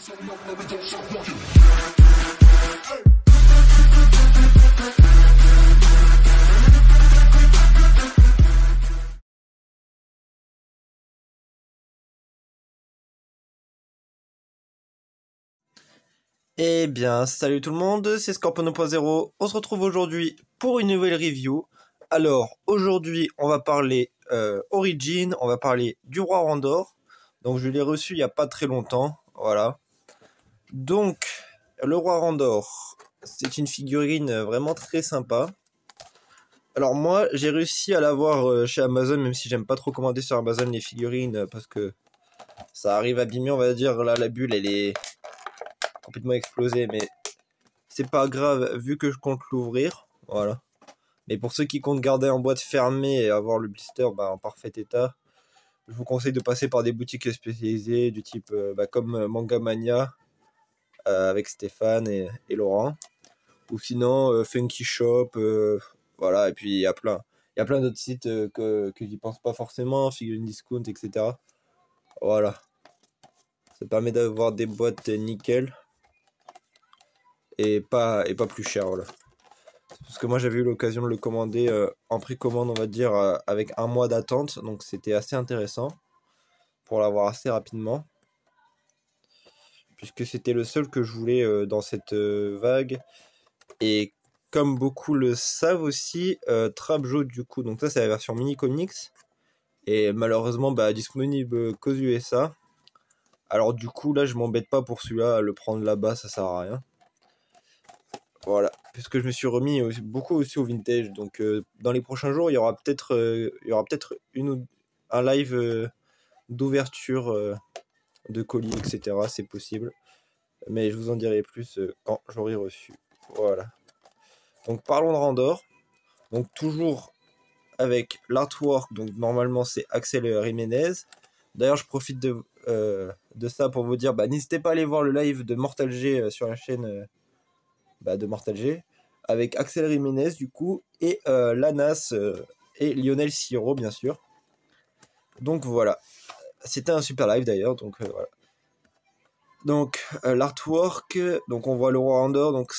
Eh bien, salut tout le monde, c'est Scorpion 2.0. On se retrouve aujourd'hui pour une nouvelle review. Alors, aujourd'hui, on va parler Origin, on va parler du roi Randor. Donc, je l'ai reçu il n'y a pas très longtemps, voilà. Donc, le roi Randor, c'est une figurine vraiment très sympa. Alors moi, j'ai réussi à l'avoir chez Amazon, même si j'aime pas trop commander sur Amazon les figurines, parce que ça arrive abîmé, on va dire. Là, la bulle, elle est complètement explosée, mais c'est pas grave vu que je compte l'ouvrir, voilà. Mais pour ceux qui comptent garder en boîte fermée et avoir le blister en parfait état, je vous conseille de passer par des boutiques spécialisées du type comme Manga Mania avec Stéphane et Laurent, ou sinon Funky Shop, voilà. Et puis il y a plein d'autres sites que j'y pense pas forcément, Figurine Discount, etc. Voilà, ça permet d'avoir des boîtes nickel et pas plus cher, voilà. Parce que moi j'avais eu l'occasion de le commander en précommande, on va dire, avec un mois d'attente, donc c'était assez intéressant pour l'avoir assez rapidement, puisque c'était le seul que je voulais dans cette vague. Et comme beaucoup le savent aussi, Trapjo du coup, donc ça c'est la version mini comics, et malheureusement disponible qu'aux USA. Alors du coup là je m'embête pas pour celui-là, le prendre là-bas ça sert à rien. Voilà, puisque je me suis remis beaucoup aussi au vintage, donc dans les prochains jours il y aura peut-être un live d'ouverture de colis, etc. C'est possible, mais je vous en dirai plus quand j'aurai reçu. Voilà. Donc parlons de Randor. Donc toujours avec l'artwork, donc normalement c'est Axel Jiménez. D'ailleurs je profite de ça pour vous dire, n'hésitez pas à aller voir le live de Mortal G sur la chaîne de Mortal G, avec Axel Jiménez du coup, et Lanas et Lionel Siro bien sûr. Donc voilà, c'était un super live d'ailleurs, donc voilà. Donc l'artwork, donc on voit le roi Randor, donc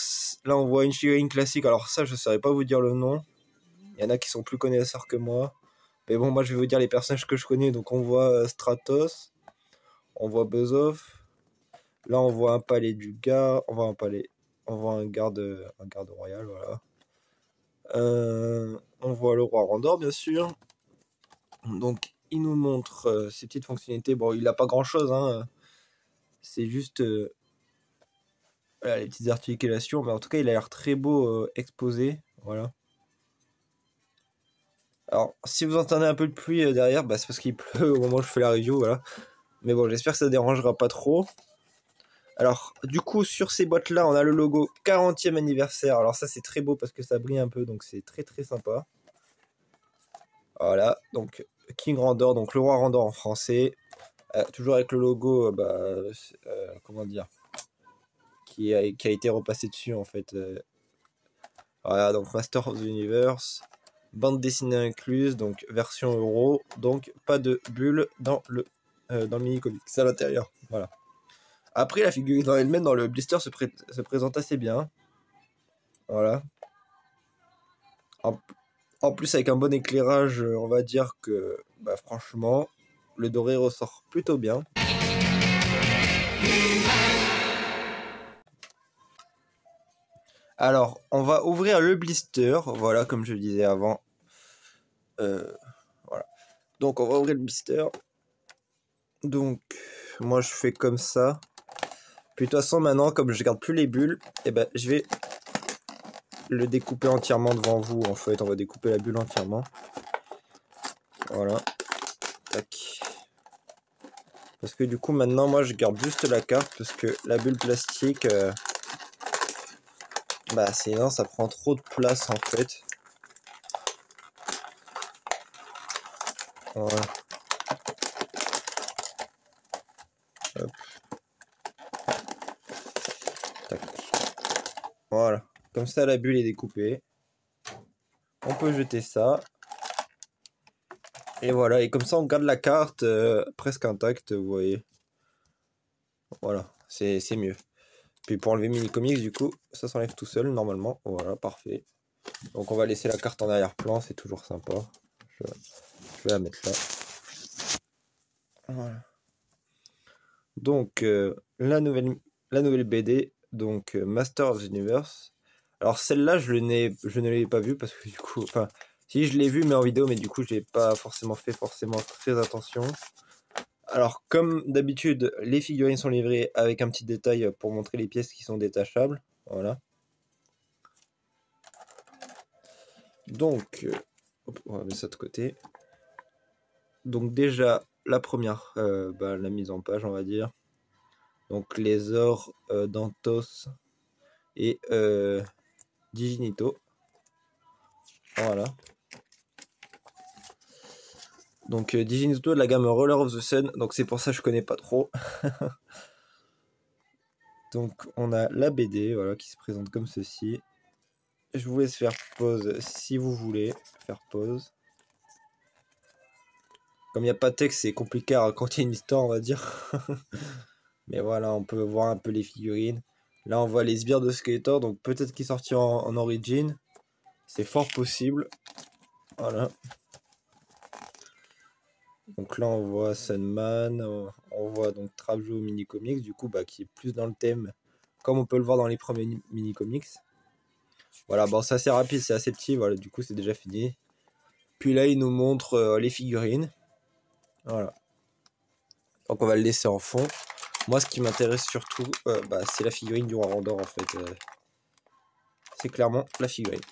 là on voit une figurine classique, alors ça je saurais pas vous dire le nom, il y en a qui sont plus connaisseurs que moi, mais bon moi je vais vous dire les personnages que je connais. Donc on voit Stratos, on voit Buzzov, là on voit un palais du gars, on voit un garde royal, voilà. On voit le roi Randor bien sûr. Donc il nous montre ses petites fonctionnalités. Bon, il a pas grand chose, hein. C'est juste voilà, les petites articulations, mais en tout cas il a l'air très beau exposé, voilà. Alors si vous entendez un peu de pluie derrière, c'est parce qu'il pleut au moment où je fais la review, voilà. Mais bon, j'espère que ça dérangera pas trop. Alors du coup sur ces boîtes là on a le logo 40e anniversaire. Alors ça c'est très beau parce que ça brille un peu, donc c'est très très sympa. Voilà, donc King Randor, donc le roi Randor en français, toujours avec le logo, comment dire, qui a été repassé dessus en fait. Voilà, donc Master of the Universe, bande dessinée incluse, donc version euro, donc pas de bulle dans le mini comics à l'intérieur. Voilà. Après la figurine dans elle-même, dans le blister, se présente assez bien. Voilà. En plus avec un bon éclairage, on va dire que franchement le doré ressort plutôt bien. Alors on va ouvrir le blister, voilà, comme je le disais avant. Voilà. Donc on va ouvrir le blister. Donc moi je fais comme ça. Puis de toute façon maintenant, comme je garde plus les bulles, je vais le découper entièrement devant vous. En fait on va découper la bulle entièrement. Voilà. Tac. Parce que du coup maintenant moi je garde juste la carte, parce que la bulle plastique sinon ça prend trop de place en fait. Voilà. Hop. Tac. Voilà, comme ça la bulle est découpée. On peut jeter ça. Et voilà, et comme ça on garde la carte presque intacte, vous voyez. Voilà, c'est mieux. Puis pour enlever mini comics, du coup, ça s'enlève tout seul normalement. Voilà, parfait. Donc on va laisser la carte en arrière-plan, c'est toujours sympa. Je vais la mettre là. Voilà. Donc la nouvelle BD, donc Master of the Universe. Alors celle-là, je ne l'ai pas vue parce que du coup, enfin, si je l'ai vue mais en vidéo, mais du coup, je n'ai pas forcément fait très attention. Alors comme d'habitude, les figurines sont livrées avec un petit détail pour montrer les pièces qui sont détachables. Voilà. Donc, hop, on va mettre ça de côté. Donc déjà, la première, la mise en page, on va dire. Donc les ors d'Anthos et Diginito. Voilà. Donc Diginito de la gamme Roller of the Sun. Donc c'est pour ça que je connais pas trop. Donc on a la BD, voilà, qui se présente comme ceci. Je vous laisse faire pause si vous voulez faire pause. Comme il n'y a pas de texte, c'est compliqué à raconter une histoire, on va dire. Mais voilà, on peut voir un peu les figurines. Là, on voit les sbires de Skeletor, donc peut-être qu'il sortira en origin. C'est fort possible. Voilà. Donc là, on voit Sunman. On voit donc Trapjaw mini comics, du coup, qui est plus dans le thème, comme on peut le voir dans les premiers mini comics. Voilà, bon, c'est assez rapide, c'est assez petit. Voilà, du coup, c'est déjà fini. Puis là, il nous montre les figurines. Voilà. Donc on va le laisser en fond. Moi, ce qui m'intéresse surtout, c'est la figurine du roi Randor, en fait. C'est clairement la figurine.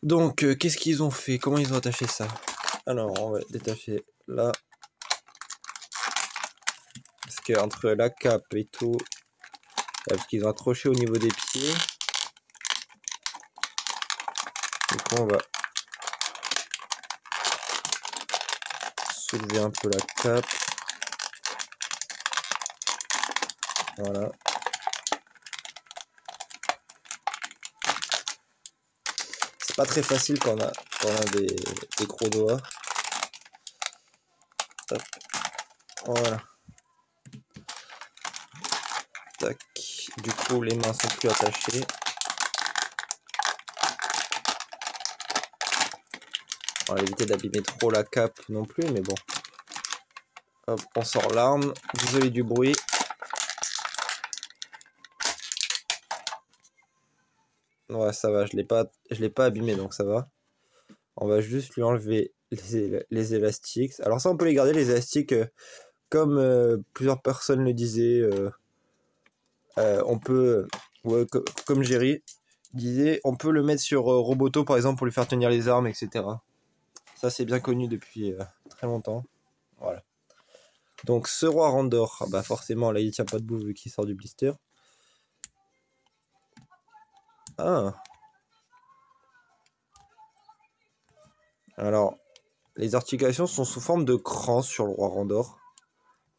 Donc, qu'est-ce qu'ils ont fait? Comment ils ont attaché ça? Alors, on va détacher là. Parce qu'entre la cape et tout, parce qu'ils ont accroché au niveau des pieds. Donc, on va soulever un peu la cape. Voilà. C'est pas très facile quand on a des gros doigts. Hop. Voilà. Tac. Du coup, les mains sont plus attachées. On va éviter d'abîmer trop la cape non plus, mais bon. Hop, on sort l'arme. Désolé du bruit. Ouais, ça va, je l'ai pas abîmé, donc ça va. On va juste lui enlever les élastiques. Alors ça, on peut les garder, les élastiques, comme plusieurs personnes le disaient. On peut, ouais, comme Jerry disait, on peut le mettre sur Roboto, par exemple, pour lui faire tenir les armes, etc. Ça, c'est bien connu depuis très longtemps. Voilà. Donc, ce roi Randor, forcément, là, il tient pas debout vu qu'il sort du blister. Ah. Alors, les articulations sont sous forme de cran sur le roi Randor.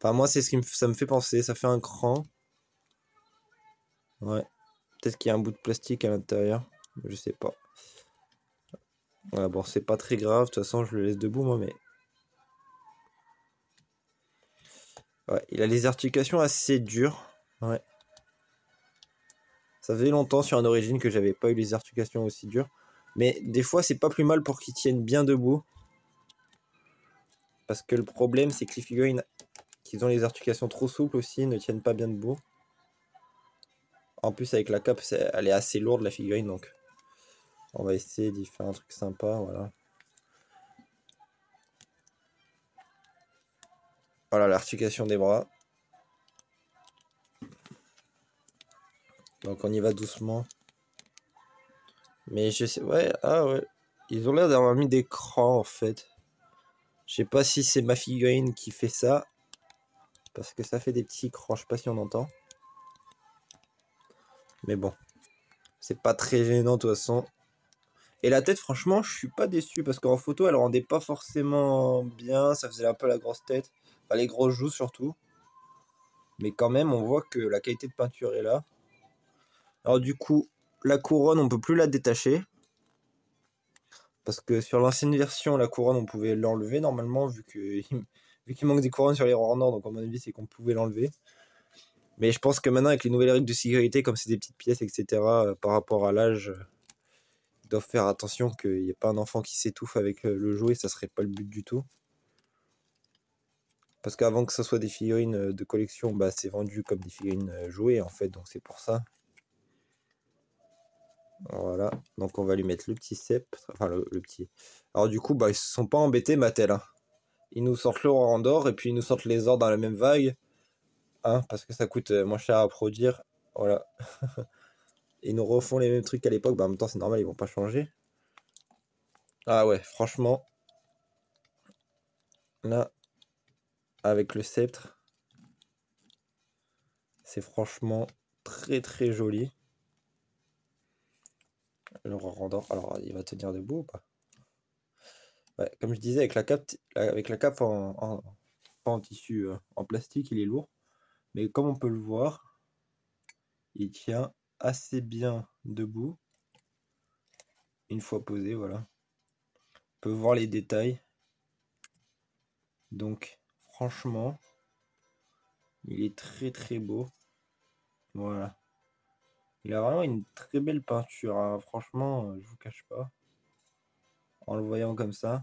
Enfin, moi, c'est ça me fait penser. Ça fait un cran. Ouais. Peut-être qu'il y a un bout de plastique à l'intérieur. Je sais pas. Ouais, bon, c'est pas très grave. De toute façon, je le laisse debout, moi, mais... Ouais, il a les articulations assez dures. Ouais. Ça faisait longtemps sur un origine que j'avais pas eu les articulations aussi dures. Mais des fois, c'est pas plus mal pour qu'ils tiennent bien debout. Parce que le problème, c'est que les figurines qui ont les articulations trop souples aussi ne tiennent pas bien debout. En plus, avec la cape, elle est assez lourde, la figurine. Donc, on va essayer d'y faire un truc sympa. Voilà. Voilà l'articulation des bras. Donc, on y va doucement. Mais je sais... Ouais, ah ouais. Ils ont l'air d'avoir mis des crans, en fait. Je sais pas si c'est ma figurine qui fait ça. Parce que ça fait des petits crans, je sais pas si on entend. Mais bon. C'est pas très gênant de toute façon. Et la tête, franchement, je suis pas déçu. Parce qu'en photo, elle rendait pas forcément bien. Ça faisait un peu la grosse tête. Enfin, les grosses joues surtout. Mais quand même, on voit que la qualité de peinture est là. Alors du coup, la couronne, on peut plus la détacher. Parce que sur l'ancienne version, la couronne, on pouvait l'enlever normalement, vu qu'il manque des couronnes sur les rois nord. Donc à mon avis, c'est qu'on pouvait l'enlever. Mais je pense que maintenant, avec les nouvelles règles de sécurité, comme c'est des petites pièces, etc., par rapport à l'âge, ils doivent faire attention qu'il n'y ait pas un enfant qui s'étouffe avec le jouet, ça serait pas le but du tout. Parce qu'avant que ce soit des figurines de collection, bah, c'est vendu comme des figurines jouées, en fait, donc c'est pour ça. Voilà, donc on va lui mettre le petit sceptre, enfin le petit. Alors du coup, bah, ils se sont pas embêtés, Mattel, hein. Ils nous sortent le roi d'or et puis ils nous sortent les ors dans la même vague. Hein, parce que ça coûte moins cher à produire. Voilà. Ils nous refont les mêmes trucs qu'à l'époque. Bah, en même temps, c'est normal, ils vont pas changer. Ah ouais, franchement. Là, avec le sceptre, c'est franchement très très joli. Le roi d'or. Alors, il va tenir debout ou pas? Ouais, comme je disais, avec la cape en tissu, en plastique, il est lourd. Mais comme on peut le voir, il tient assez bien debout. Une fois posé, voilà. On peut voir les détails. Donc, franchement, il est très très beau. Voilà. Il a vraiment une très belle peinture, hein. Franchement, je vous cache pas. En le voyant comme ça.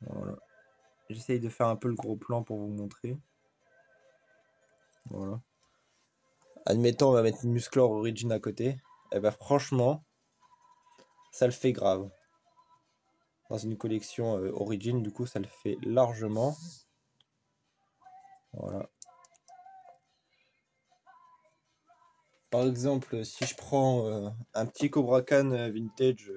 Voilà. J'essaye de faire un peu le gros plan pour vous montrer. Voilà. Admettons, on va mettre une Musclor Origin à côté. Et ben franchement, ça le fait grave. Dans une collection Origin, du coup, ça le fait largement. Voilà. Par exemple, si je prends un petit Cobra Khan vintage,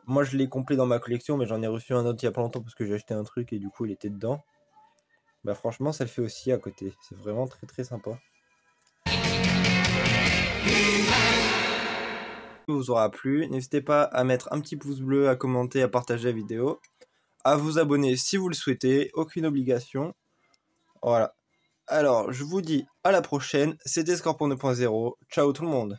moi je l'ai complet dans ma collection, mais j'en ai reçu un autre il y a pas longtemps parce que j'ai acheté un truc et du coup il était dedans. Bah franchement, ça le fait aussi à côté. C'est vraiment très très sympa. Vous aura plu, n'hésitez pas à mettre un petit pouce bleu, à commenter, à partager la vidéo, à vous abonner si vous le souhaitez, aucune obligation. Voilà. Alors, je vous dis à la prochaine, c'était Scorpion 2.0, ciao tout le monde.